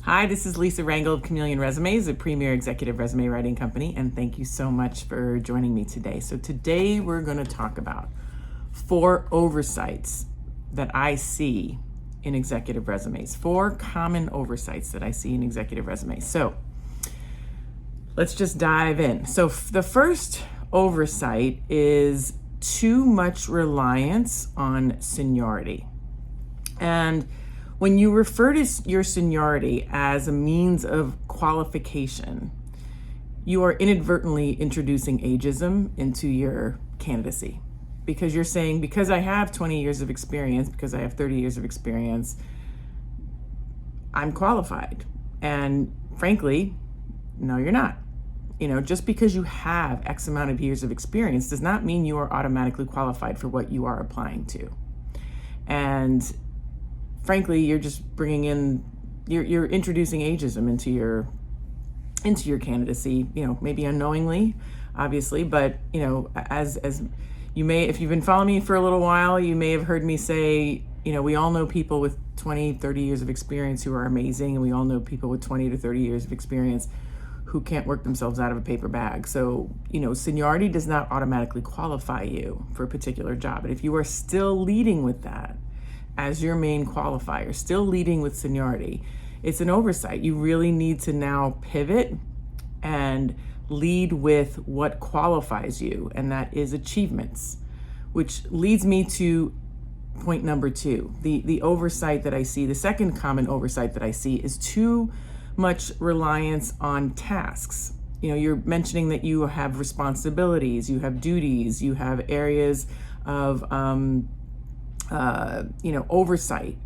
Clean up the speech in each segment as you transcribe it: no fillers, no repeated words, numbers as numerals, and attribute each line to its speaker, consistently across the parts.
Speaker 1: Hi, this is Lisa Rangel of Chameleon Resumes, a premier executive resume writing company, and thank you so much for joining me today. So today we're going to talk about 4 oversights that I see in executive resumes, 4 common oversights that I see in executive resumes. So let's just dive in. So the first oversight is too much reliance on seniority. And when you refer to your seniority as a means of qualification, you are inadvertently introducing ageism into your candidacy. Because you're saying, because I have 20 years of experience, because I have 30 years of experience, I'm qualified. And frankly, no, you're not. Just because you have X amount of years of experience does not mean you are automatically qualified for what you are applying to. And frankly, you're just bringing in, you're introducing ageism into your candidacy, maybe unknowingly, obviously, but as you may, if you've been following me for a little while, you may have heard me say, we all know people with 20, 30 years of experience who are amazing, and we all know people with 20 to 30 years of experience who can't work themselves out of a paper bag. So, seniority does not automatically qualify you for a particular job. And if you are still leading with that as your main qualifier, still leading with seniority, it's an oversight. You really need to now pivot and lead with what qualifies you, and that is achievements, which leads me to point number 2. The oversight that I see, the second common oversight that I see, is too much reliance on tasks. You're mentioning that you have responsibilities, you have duties, you have areas of oversight,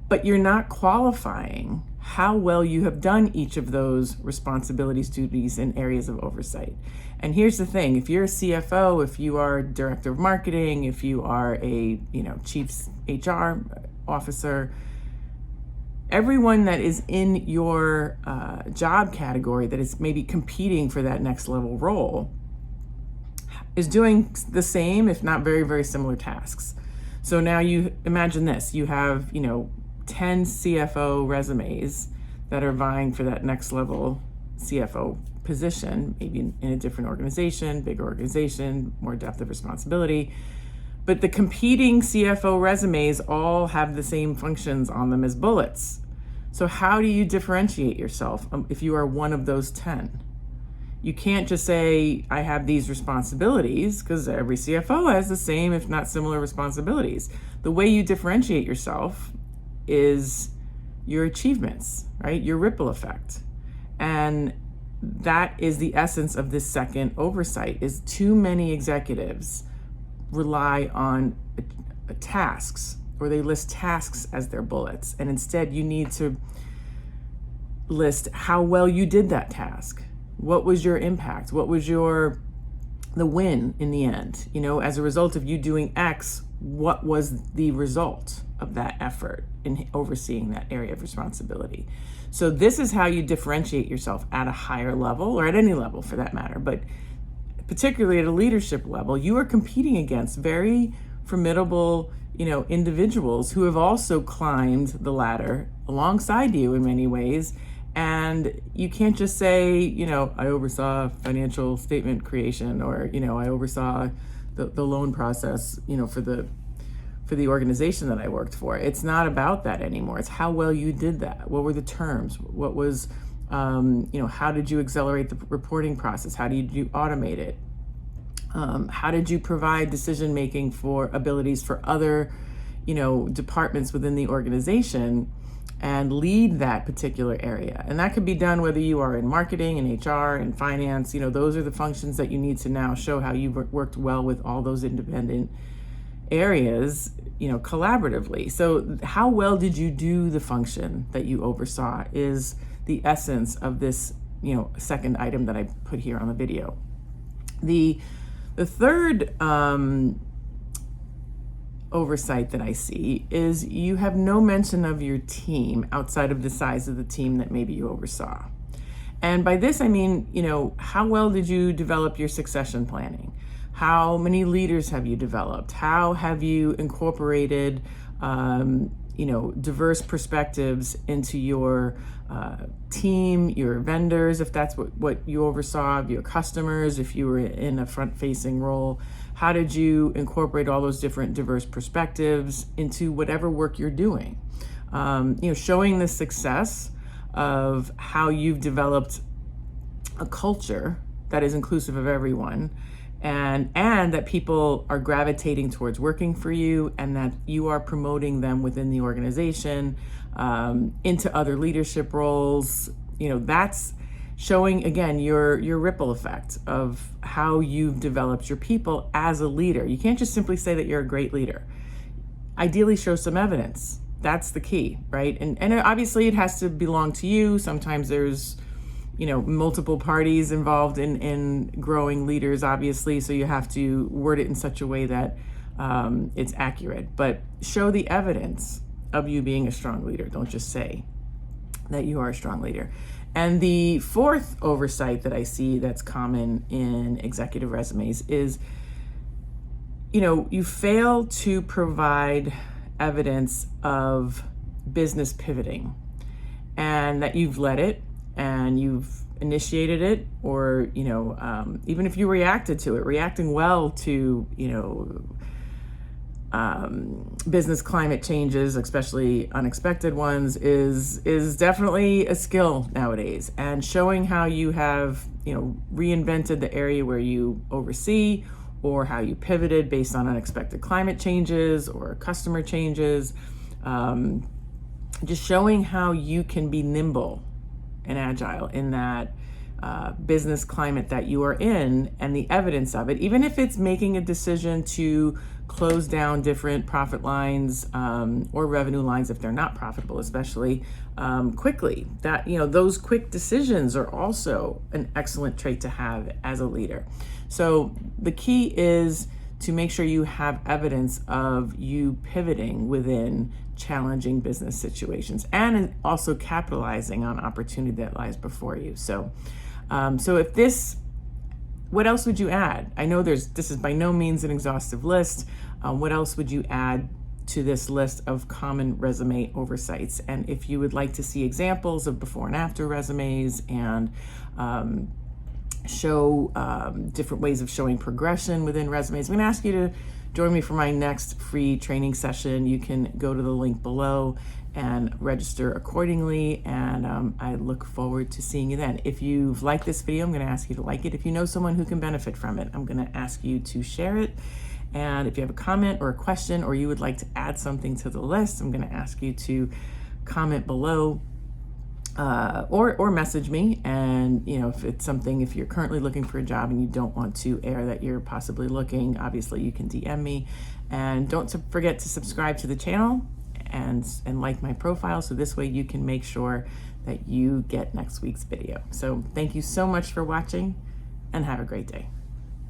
Speaker 1: but you're not qualifying how well you have done each of those responsibilities, duties, and areas of oversight. And here's the thing: if you're a CFO, if you are director of marketing, if you are a chief HR officer, everyone that is in your job category that is maybe competing for that next level role is doing the same, if not very, very similar tasks. So now you imagine this: you have 10 CFO resumes that are vying for that next level CFO position, maybe in a different organization, bigger organization, more depth of responsibility. But the competing CFO resumes all have the same functions on them as bullets. So how do you differentiate yourself if you are one of those 10? You can't just say, I have these responsibilities, because every CFO has the same, if not similar, responsibilities. The way you differentiate yourself is your achievements, right? Your ripple effect. And that is the essence of this second oversight: is too many executives rely on tasks, or they list tasks as their bullets. And instead you need to list how well you did that task. What was your impact? What was the win in the end? As a result of you doing X, what was the result of that effort in overseeing that area of responsibility? So this is how you differentiate yourself at a higher level, or at any level for that matter, but particularly at a leadership level. You are competing against very formidable, individuals who have also climbed the ladder alongside you in many ways. And you can't just say, I oversaw financial statement creation, or, I oversaw the loan process, for the organization that I worked for. It's not about that anymore. It's how well you did that. What were the terms? What was, how did you accelerate the reporting process? How did you automate it? How did you provide decision-making for abilities for other, departments within the organization, and lead that particular area? And that could be done whether you are in marketing and HR and finance. Those are the functions that you need to now show how you've worked well with all those independent areas, collaboratively. So how well did you do the function that you oversaw is the essence of this, second item that I put here on the video. The third oversight that I see is you have no mention of your team outside of the size of the team that maybe you oversaw. And by this, I mean, how well did you develop your succession planning? How many leaders have you developed? How have you incorporated diverse perspectives into your team, your vendors, if that's what you oversaw, your customers, if you were in a front-facing role. How did you incorporate all those different diverse perspectives into whatever work you're doing? Showing the success of how you've developed a culture that is inclusive of everyone, and that people are gravitating towards working for you, and that you are promoting them within the organization into other leadership roles. That's showing, again, your ripple effect of how you've developed your people as a leader. You can't just simply say that you're a great leader. Ideally, show some evidence. That's the key, right? And obviously it has to belong to you. Sometimes there's multiple parties involved in growing leaders, obviously, so you have to word it in such a way that it's accurate. But show the evidence of you being a strong leader. Don't just say that you are a strong leader. And the fourth oversight that I see that's common in executive resumes is, you fail to provide evidence of business pivoting, and that you've led it, and you've initiated it, or even if you reacted to it, reacting well to business climate changes, especially unexpected ones, is definitely a skill nowadays. And showing how you have reinvented the area where you oversee, or how you pivoted based on unexpected climate changes or customer changes, just showing how you can be nimble and agile in that business climate that you are in, and the evidence of it, even if it's making a decision to close down different profit lines or revenue lines if they're not profitable, especially quickly. That those quick decisions are also an excellent trait to have as a leader. So the key is to make sure you have evidence of you pivoting within challenging business situations, and also capitalizing on opportunity that lies before you. So if this, what else would you add? I know this is by no means an exhaustive list. What else would you add to this list of common resume oversights? And if you would like to see examples of before and after resumes, and show different ways of showing progression within resumes, I'm going to ask you to join me for my next free training session. You can go to the link below and register accordingly, and I look forward to seeing you then. If you've liked this video, I'm going to ask you to like it. If you know someone who can benefit from it, I'm going to ask you to share it. And if you have a comment or a question, or you would like to add something to the list, I'm going to ask you to comment below, or message me. And if it's something, if you're currently looking for a job and you don't want to air that you're possibly looking, obviously you can DM me. And don't forget to subscribe to the channel and like my profile, so this way you can make sure that you get next week's video. So thank you so much for watching, and have a great day.